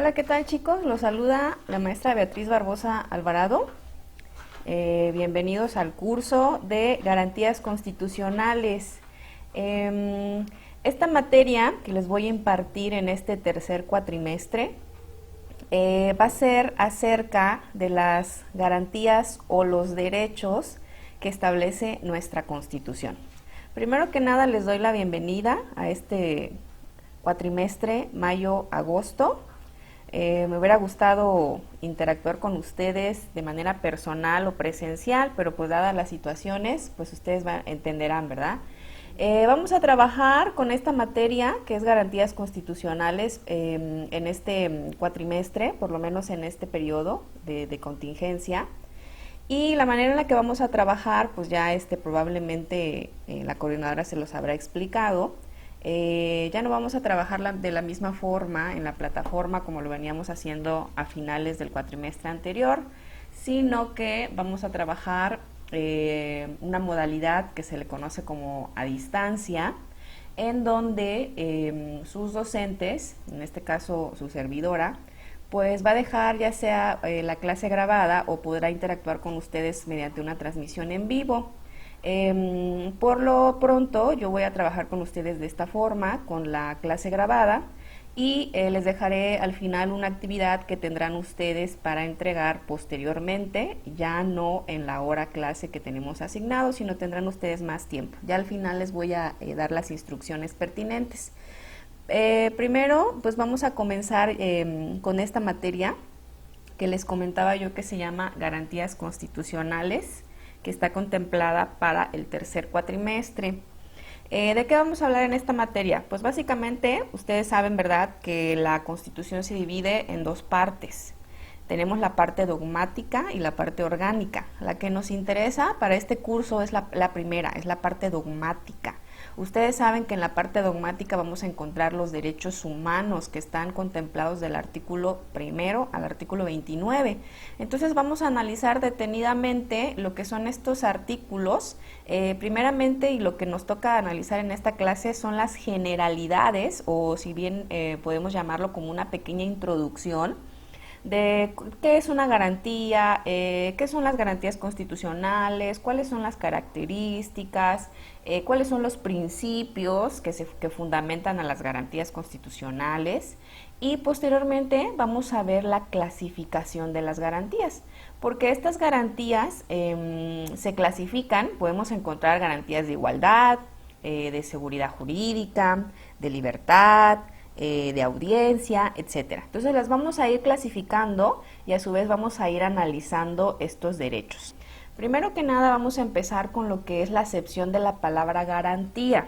Hola, ¿qué tal, chicos? Los saluda la maestra Beatriz Barbosa Alvarado. Bienvenidos al curso de Garantías Constitucionales. Esta materia que les voy a impartir en este tercer cuatrimestre va a ser acerca de las garantías o los derechos que establece nuestra Constitución. Primero que nada, les doy la bienvenida a este cuatrimestre mayo-agosto. Me hubiera gustado interactuar con ustedes de manera personal o presencial, pero pues dadas las situaciones, pues ustedes entenderán, ¿verdad? Vamos a trabajar con esta materia que es garantías constitucionales en este cuatrimestre, por lo menos en este periodo de contingencia. Y la manera en la que vamos a trabajar, pues ya probablemente la coordinadora se los habrá explicado. Ya no vamos a trabajar de la misma forma en la plataforma como lo veníamos haciendo a finales del cuatrimestre anterior, sino que vamos a trabajar una modalidad que se le conoce como a distancia, en donde sus docentes, en este caso su servidora, pues va a dejar ya sea la clase grabada o podrá interactuar con ustedes mediante una transmisión en vivo. Por lo pronto yo voy a trabajar con ustedes de esta forma, con la clase grabada, y les dejaré al final una actividad que tendrán ustedes para entregar posteriormente, ya no en la hora clase que tenemos asignado, sino tendrán ustedes más tiempo. Ya al final les voy a dar las instrucciones pertinentes. Primero, pues vamos a comenzar con esta materia que les comentaba yo, que se llama Garantías Constitucionales, que está contemplada para el tercer cuatrimestre. ¿De qué vamos a hablar en esta materia? Pues básicamente, ustedes saben, ¿verdad?, que la Constitución se divide en dos partes. Tenemos la parte dogmática y la parte orgánica. La que nos interesa para este curso es la primera, es la parte dogmática. Ustedes saben que en la parte dogmática vamos a encontrar los derechos humanos que están contemplados del artículo 1 al artículo 29. Entonces vamos a analizar detenidamente lo que son estos artículos. Primeramente, y lo que nos toca analizar en esta clase son las generalidades, o si bien podemos llamarlo como una pequeña introducción de qué es una garantía, qué son las garantías constitucionales, cuáles son las características, cuáles son los principios que fundamentan a las garantías constitucionales, y posteriormente vamos a ver la clasificación de las garantías, porque estas garantías se clasifican. Podemos encontrar garantías de igualdad, de seguridad jurídica, de libertad, de audiencia, etcétera. Entonces las vamos a ir clasificando y a su vez vamos a ir analizando estos derechos. Primero que nada vamos a empezar con lo que es la acepción de la palabra garantía.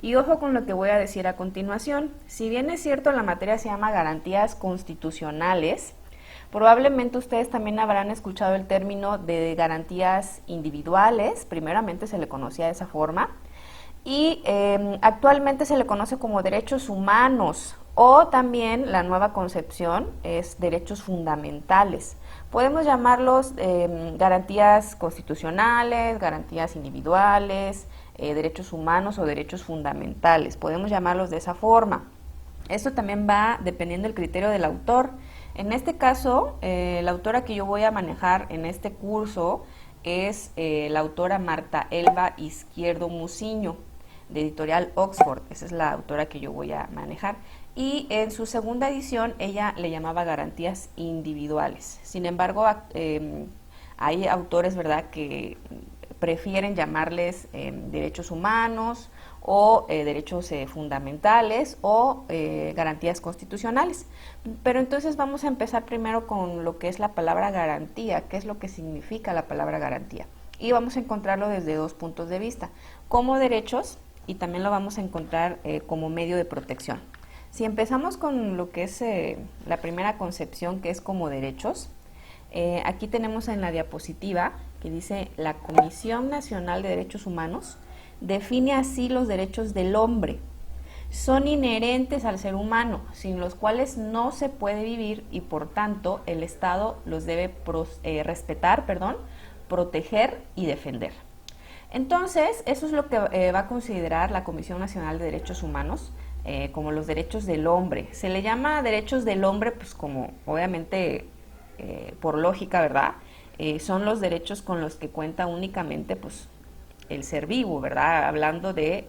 Y ojo con lo que voy a decir a continuación. Si bien es cierto, la materia se llama garantías constitucionales, probablemente ustedes también habrán escuchado el término de garantías individuales. Primeramente se le conocía de esa forma, y actualmente se le conoce como derechos humanos, o también la nueva concepción es derechos fundamentales. Podemos llamarlos garantías constitucionales, garantías individuales, derechos humanos o derechos fundamentales. Podemos llamarlos de esa forma. Esto también va dependiendo del criterio del autor. En este caso, la autora que yo voy a manejar en este curso es la autora Marta Elba Izquierdo Muciño, de Editorial Oxford. Esa es la autora que yo voy a manejar. Y en su segunda edición ella le llamaba garantías individuales. Sin embargo, hay autores, ¿verdad?, que prefieren llamarles derechos humanos o derechos fundamentales o garantías constitucionales. Pero entonces vamos a empezar primero con lo que es la palabra garantía. ¿Qué es lo que significa la palabra garantía? Y vamos a encontrarlo desde dos puntos de vista: como derechos, y también lo vamos a encontrar como medio de protección. Si empezamos con lo que es la primera concepción, que es como derechos, aquí tenemos en la diapositiva que dice: la Comisión Nacional de Derechos Humanos define así los derechos del hombre. Son inherentes al ser humano, sin los cuales no se puede vivir, y por tanto el Estado los debe respetar, proteger y defender. Entonces, eso es lo que va a considerar la Comisión Nacional de Derechos Humanos. como los derechos del hombre. Se le llama derechos del hombre, pues como obviamente por lógica, ¿verdad? Son los derechos con los que cuenta únicamente pues el ser vivo, ¿verdad? Hablando de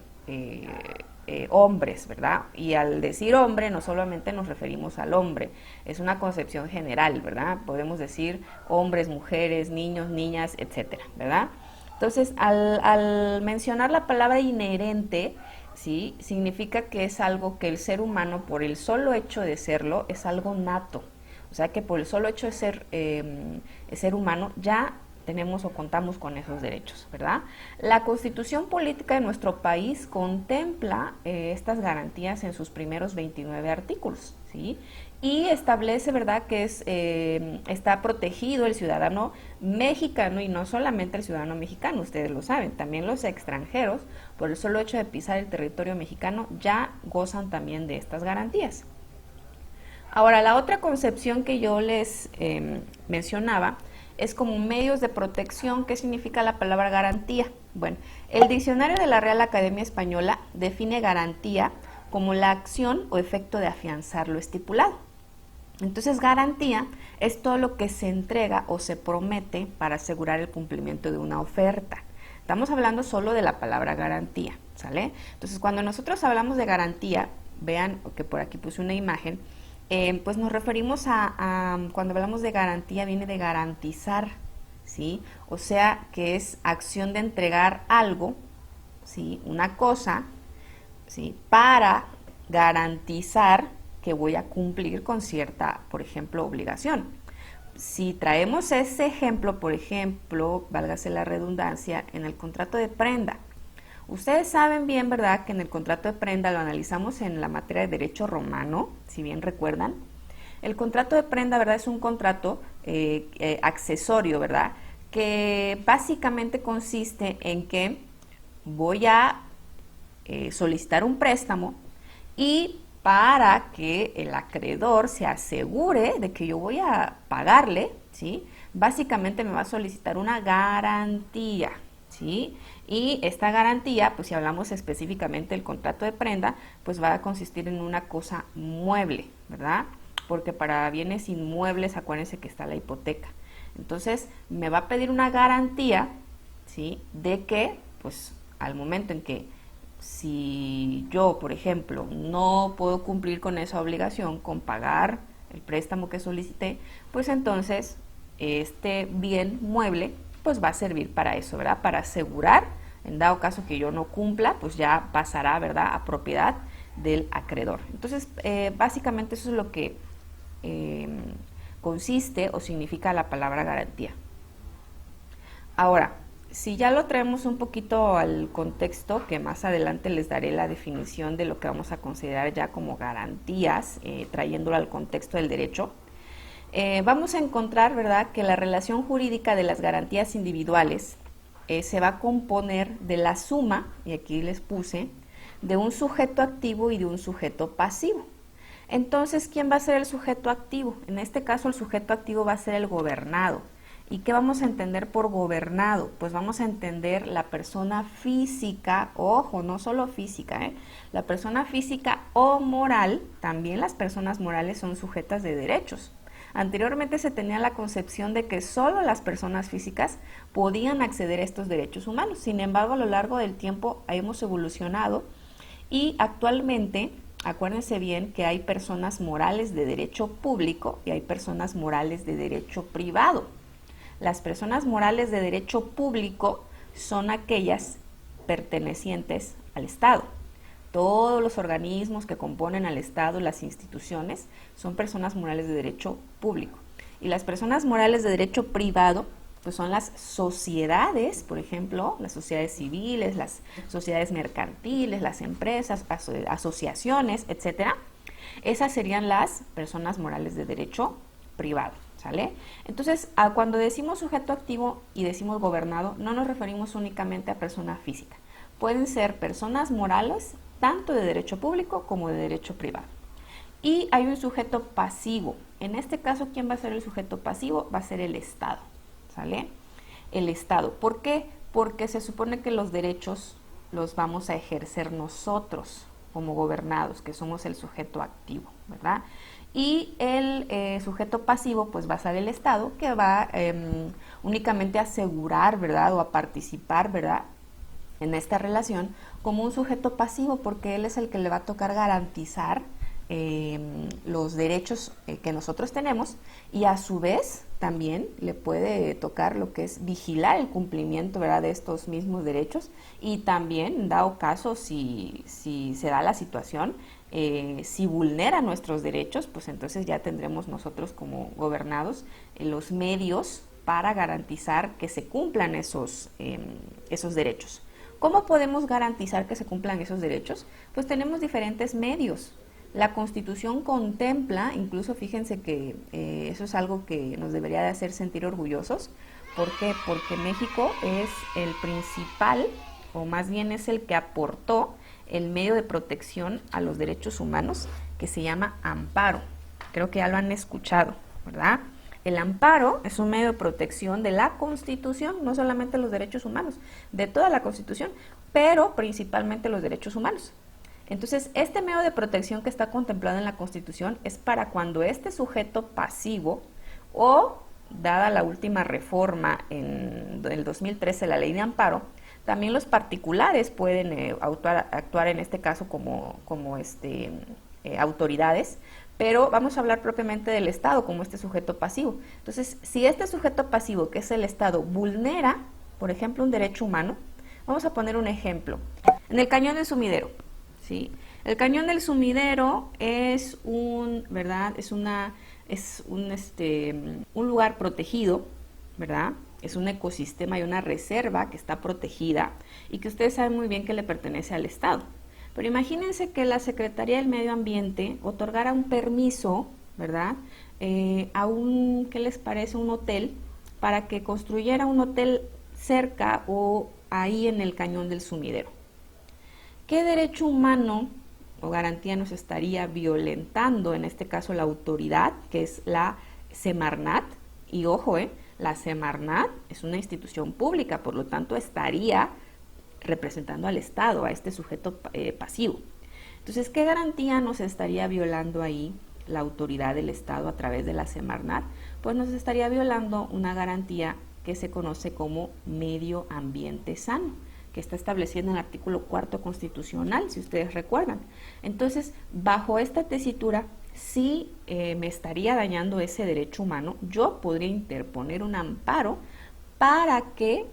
hombres, ¿verdad? Y al decir hombre no solamente nos referimos al hombre, es una concepción general, ¿verdad? Podemos decir hombres, mujeres, niños, niñas, etcétera, ¿verdad? Entonces, al mencionar la palabra inherente, ¿sí? Significa que es algo que el ser humano, por el solo hecho de serlo, es algo nato. O sea que por el solo hecho de ser humano, ya tenemos o contamos con esos derechos, ¿verdad? La Constitución Política de nuestro país contempla estas garantías en sus primeros 29 artículos, ¿sí? Y establece, ¿verdad?, que está protegido el ciudadano mexicano, y no solamente el ciudadano mexicano, ustedes lo saben, también los extranjeros, por el solo hecho de pisar el territorio mexicano, ya gozan también de estas garantías. Ahora, la otra concepción que yo les mencionaba es como medios de protección. ¿Qué significa la palabra garantía? Bueno, el diccionario de la Real Academia Española define garantía como la acción o efecto de afianzar lo estipulado. Entonces, garantía es todo lo que se entrega o se promete para asegurar el cumplimiento de una oferta. Estamos hablando solo de la palabra garantía, ¿sale? Entonces, cuando nosotros hablamos de garantía, vean que por aquí puse una imagen, pues nos referimos cuando hablamos de garantía, viene de garantizar, ¿sí? O sea, que es acción de entregar algo, ¿sí? Una cosa, ¿sí? Para garantizar que voy a cumplir con cierta, por ejemplo, obligación. Si traemos ese ejemplo, por ejemplo, válgase la redundancia, en el contrato de prenda. Ustedes saben bien, ¿verdad?, que en el contrato de prenda lo analizamos en la materia de derecho romano, si bien recuerdan. El contrato de prenda, ¿verdad?, es un contrato accesorio, ¿verdad?, que básicamente consiste en que voy a solicitar un préstamo, y para que el acreedor se asegure de que yo voy a pagarle, ¿sí?, básicamente me va a solicitar una garantía, ¿sí? Y esta garantía, pues si hablamos específicamente del contrato de prenda, pues va a consistir en una cosa mueble, ¿verdad? Porque para bienes inmuebles, acuérdense que está la hipoteca. Entonces, me va a pedir una garantía, ¿sí?, de que, pues, al momento en que si yo, por ejemplo, no puedo cumplir con esa obligación, con pagar el préstamo que solicité, pues entonces este bien mueble pues va a servir para eso, ¿verdad? Para asegurar, en dado caso que yo no cumpla, pues ya pasará, ¿verdad?, a propiedad del acreedor. Entonces, básicamente eso es lo que consiste o significa la palabra garantía. Ahora, si ya lo traemos un poquito al contexto, que más adelante les daré la definición de lo que vamos a considerar ya como garantías, trayéndolo al contexto del derecho, vamos a encontrar, ¿verdad?, que la relación jurídica de las garantías individuales se va a componer de la suma, y aquí les puse, de un sujeto activo y de un sujeto pasivo. Entonces, ¿quién va a ser el sujeto activo? En este caso, el sujeto activo va a ser el gobernado. ¿Y qué vamos a entender por gobernado? Pues vamos a entender la persona física, ojo, no solo física, la persona física o moral. También las personas morales son sujetas de derechos. Anteriormente se tenía la concepción de que solo las personas físicas podían acceder a estos derechos humanos. Sin embargo, a lo largo del tiempo hemos evolucionado, y actualmente, acuérdense bien que hay personas morales de derecho público y hay personas morales de derecho privado. Las personas morales de derecho público son aquellas pertenecientes al Estado. Todos los organismos que componen al Estado, las instituciones, son personas morales de derecho público. Y las personas morales de derecho privado, pues son las sociedades, por ejemplo, las sociedades civiles, las sociedades mercantiles, las empresas, asociaciones, etcétera. Esas serían las personas morales de derecho privado. ¿Sale? Entonces, cuando decimos sujeto activo y decimos gobernado, no nos referimos únicamente a persona física. Pueden ser personas morales, tanto de derecho público como de derecho privado. Y hay un sujeto pasivo. En este caso, ¿quién va a ser el sujeto pasivo? Va a ser el Estado. ¿Sale? El Estado. ¿Por qué? Porque se supone que los derechos los vamos a ejercer nosotros. como gobernados, que somos el sujeto activo, ¿verdad? Y el sujeto pasivo pues va a ser el Estado, que va únicamente a asegurar, ¿verdad? O a participar, ¿verdad? En esta relación como un sujeto pasivo, porque él es el que le va a tocar garantizar los derechos que nosotros tenemos, y a su vez también le puede tocar lo que es vigilar el cumplimiento, ¿verdad?, de estos mismos derechos, y también, dado caso, si se da la situación, si vulnera nuestros derechos, pues entonces ya tendremos nosotros como gobernados los medios para garantizar que se cumplan esos derechos. ¿Cómo podemos garantizar que se cumplan esos derechos? Pues tenemos diferentes medios. La Constitución contempla, incluso fíjense que eso es algo que nos debería de hacer sentir orgullosos. ¿Por qué? Porque México es el principal, o más bien es el que aportó el medio de protección a los derechos humanos, que se llama amparo. Creo que ya lo han escuchado, ¿verdad? El amparo es un medio de protección de la Constitución, no solamente los derechos humanos, de toda la Constitución, pero principalmente los derechos humanos. Entonces, este medio de protección que está contemplado en la Constitución es para cuando este sujeto pasivo, o dada la última reforma en el 2013, la ley de amparo, también los particulares pueden actuar en este caso como autoridades, pero vamos a hablar propiamente del Estado como este sujeto pasivo. Entonces, si este sujeto pasivo, que es el Estado, vulnera, por ejemplo, un derecho humano, vamos a poner un ejemplo. En el Cañón del Sumidero, ¿sí? El Cañón del Sumidero es un lugar protegido, ¿verdad? Es un ecosistema y una reserva que está protegida y que ustedes saben muy bien que le pertenece al Estado. Pero imagínense que la Secretaría del Medio Ambiente otorgara un permiso, ¿verdad?, ¿qué les parece?, un hotel, para que construyera un hotel cerca o ahí en el Cañón del Sumidero. ¿Qué derecho humano o garantía nos estaría violentando, en este caso la autoridad, que es la Semarnat? Y ojo, la Semarnat es una institución pública, por lo tanto estaría representando al Estado, a este sujeto pasivo. Entonces, ¿qué garantía nos estaría violando ahí la autoridad del Estado a través de la Semarnat? Pues nos estaría violando una garantía que se conoce como medio ambiente sano, que está establecido en el artículo 4 constitucional, si ustedes recuerdan. Entonces, bajo esta tesitura, si me estaría dañando ese derecho humano, yo podría interponer un amparo para que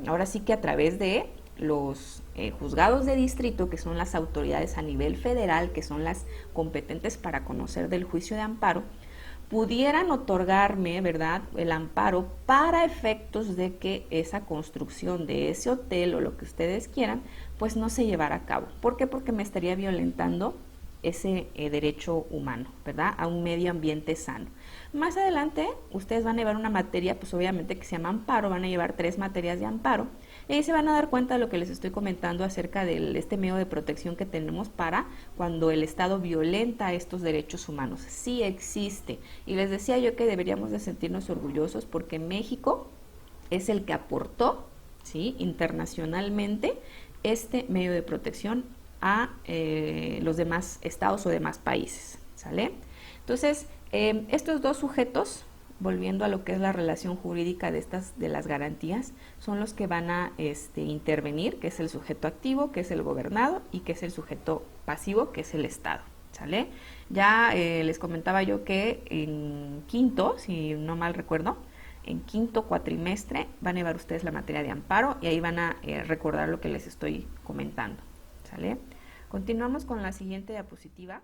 ahora sí que a través de los juzgados de distrito, que son las autoridades a nivel federal, que son las competentes para conocer del juicio de amparo, pudieran otorgarme, ¿verdad?, el amparo para efectos de que esa construcción de ese hotel o lo que ustedes quieran, pues no se llevara a cabo. ¿Por qué? Porque me estaría violentando ese derecho humano, ¿verdad?, a un medio ambiente sano. Más adelante ustedes van a llevar una materia, pues obviamente que se llama amparo, van a llevar 3 materias de amparo, y ahí se van a dar cuenta de lo que les estoy comentando acerca de este medio de protección que tenemos para cuando el Estado violenta estos derechos humanos. Sí existe, y les decía yo que deberíamos de sentirnos orgullosos porque México es el que aportó, ¿sí?, internacionalmente este medio de protección a los demás estados o demás países, ¿sale? Entonces, estos dos sujetos, volviendo a lo que es la relación jurídica de las garantías, son los que van a intervenir, que es el sujeto activo, que es el gobernado, y que es el sujeto pasivo, que es el Estado, ¿sale? Ya les comentaba yo que en quinto, si no mal recuerdo, en quinto cuatrimestre van a llevar ustedes la materia de amparo y ahí van a recordar lo que les estoy comentando, ¿sale? Continuamos con la siguiente diapositiva.